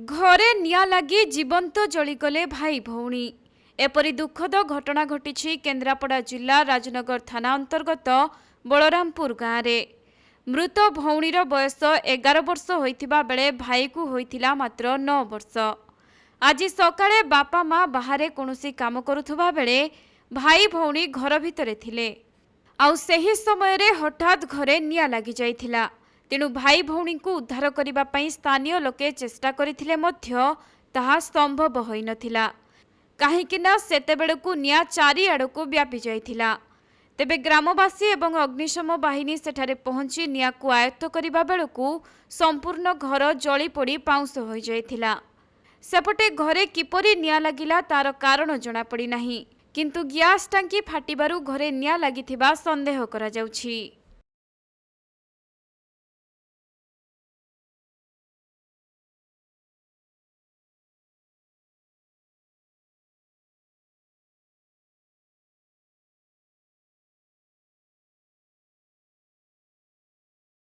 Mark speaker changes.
Speaker 1: घरे निया लगी जीवंत जलिगले भाई भौणी। एपरी दुखद घटना घटी केन्द्रापड़ा जिला राजनगर थाना अंतर्गत बलरामपुर गाँव में। मृत भौणीर बयस 11 वर्ष होइथिबा बेले भाई को होइथिला मात्र 9 वर्ष। आज सकाळे बापा माँ बाहर कौनसी काम करुथुबा बेले भाई भौणी घर भितरे थिले। आउ सेही समय रे हठात घरे निया लगी जाइथिला। तेणु भाई भौणी को उद्धार करने स्थानीय लोके चेष्टा करथिले मध्य ताहा संभव होई नथिला। काहेकिना सेतेबेळकु निया चारिआडकु व्यापी जाइथिला। तेबे ग्रामवासी एवं अग्निशम बाहिनी सेठारे पहुंची निया को आयत्त करिबा बेळकु संपूर्ण घर जली पोड़ी पाउंस होई जाइथिला। सेपटे घरे किपरि निया लागिला तार कारण जଣା पड़ी नाही, किंतु ग्यास टांकी फाटिबारु घरे निया लागिथिबा संदेह करा जाउछि।